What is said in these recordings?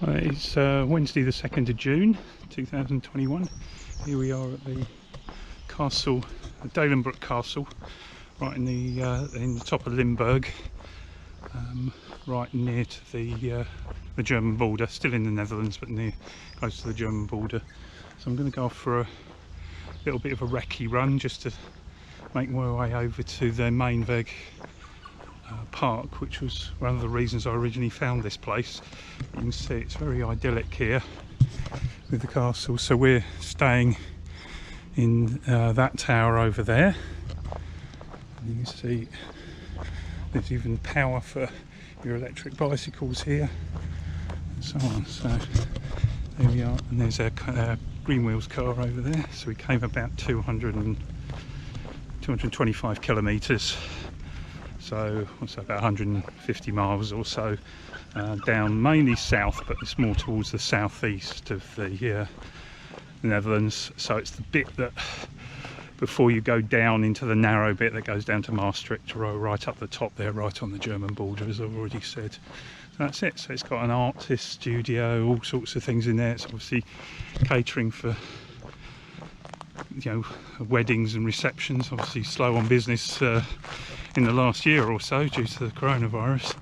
It's Wednesday the 2nd of June 2021. Here we are at the castle, the Daelenbroeck Kasteel, right in the top of Limburg, right near to the German border, still in the Netherlands but near, close to the German border. So I'm going to go off for a little bit of a recce run just to make my way over to the Meinweg park, which was one of the reasons I originally found this place. You can see it's very idyllic here with the castle. So we're staying in that tower over there, and you can see there's even power for your electric bicycles here and so on. So there we are, and there's a Green Wheels car over there. So we came about 225 kilometres, so what's that, about 150 miles or so, down mainly south, but it's more towards the southeast of the Netherlands. So it's the bit that before you go down into the narrow bit that goes down to Maastricht, right up the top there, right on the German border, as I've already said. So that's it. So it's got an artist studio, all sorts of things in there. It's obviously catering for, you know, weddings and receptions. Obviously slow on business in the last year or so due to the coronavirus,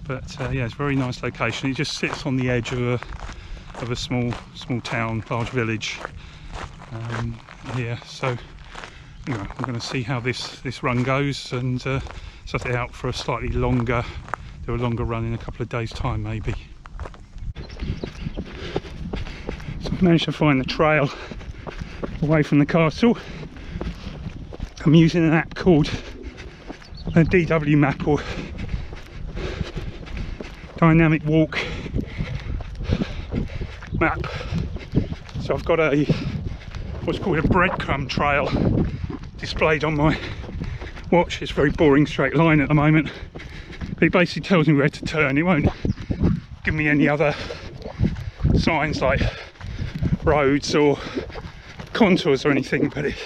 but yeah, it's a very nice location. It just sits on the edge of a small town, large village here. So anyway, I'm going to see how this run goes and set it out for a slightly longer, do a longer run in a couple of days' time maybe. So I've managed to find the trail away from the castle. I'm using an app called a DW map, or dynamic walk map. So I've got what's called a breadcrumb trail displayed on my watch. It's a very boring straight line at the moment, but it basically tells me where to turn. It won't give me any other signs like roads or contours or anything, but it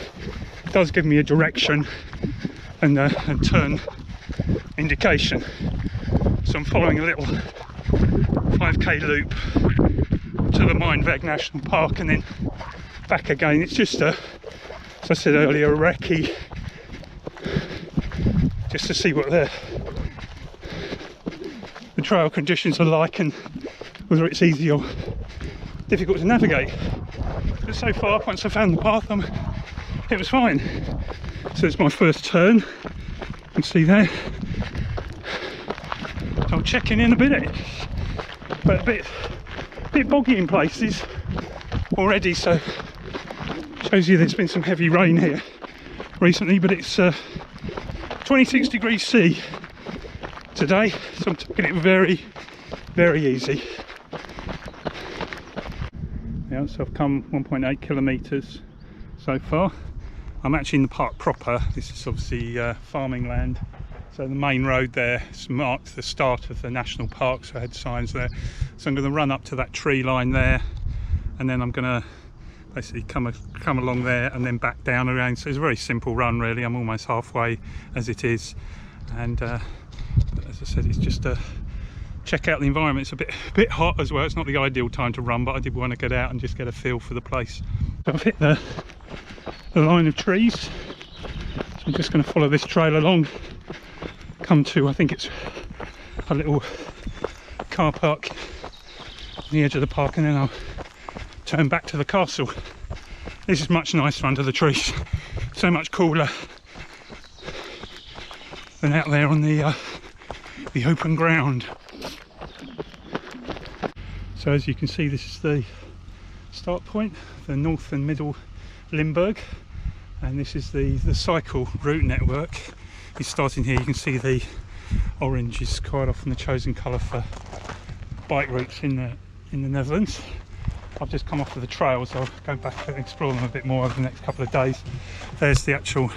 does give me a direction and a turn indication. So I'm following a little 5k loop to the Meinweg National Park and then back again. It's just as I said earlier, a recce, just to see what the trail conditions are like and whether it's easy or difficult to navigate. But so far, once I found the path, it was fine. So it's my first turn, you can see there. So I'm checking in a bit, but a bit boggy in places already, so shows you there's been some heavy rain here recently, but it's 26 degrees C today, so I'm taking it very, very easy. Yeah, so I've come 1.8 kilometres so far. I'm actually in the park proper. This is obviously farming land. So the main road there marked the start of the national park, so I had signs there. So I'm going to run up to that tree line there, and then I'm going to basically come along there and then back down around. So it's a very simple run really. I'm almost halfway as it is, and as I said, it's just a check out the environment. It's a bit hot as well. It's not the ideal time to run, but I did want to get out and just get a feel for the place. So I've hit the line of trees, so I'm just going to follow this trail along, come to, I think it's a little car park on the edge of the park, and then I'll turn back to the castle. This is much nicer under the trees, so much cooler than out there on the open ground. So as you can see, this is the start point, the north and middle Limburg, and this is the cycle route network. It's starting here. You can see the orange is quite often the chosen colour for bike routes in the Netherlands. I've just come off of the trails, so I'll go back and explore them a bit more over the next couple of days. There's the actual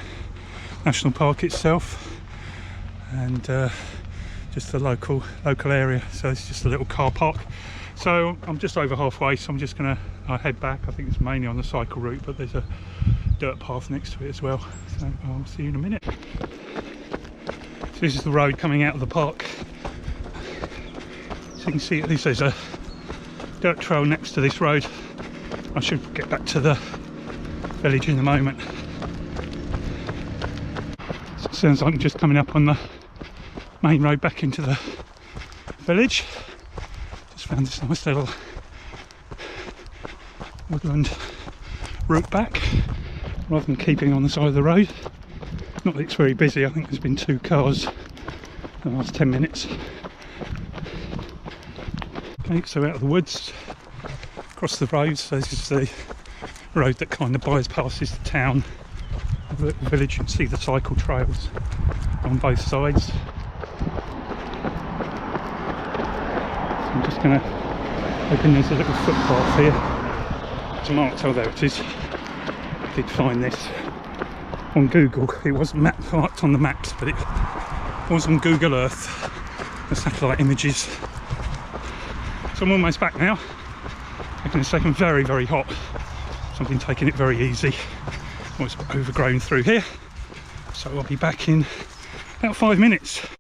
national park itself, and just the local area. So it's just a little car park. So I'm just over halfway, so I'm just gonna head back. I think it's mainly on the cycle route, but there's a dirt path next to it as well. So I'll see you in a minute. So this is the road coming out of the park. So you can see at least there's a dirt trail next to this road. I should get back to the village in a moment. So it sounds like I'm just coming up on the main road back into the village. Just found this nice little woodland route back, rather than keeping on the side of the road. Not that it's very busy, I think there's been 2 cars in the last 10 minutes. Okay, so out of the woods, across the road, so this is the road that kind of bypasses the town, the village. You can see the cycle trails on both sides. So I'm just going to open, there's a little footpath here. It's marked, oh there it is. I did find this on Google. It wasn't marked on the maps, but it was on Google Earth, the satellite images. So I'm almost back now. Taking a second, very, very hot. So I've been taking it very easy. Well, it's overgrown through here. So I'll be back in about 5 minutes.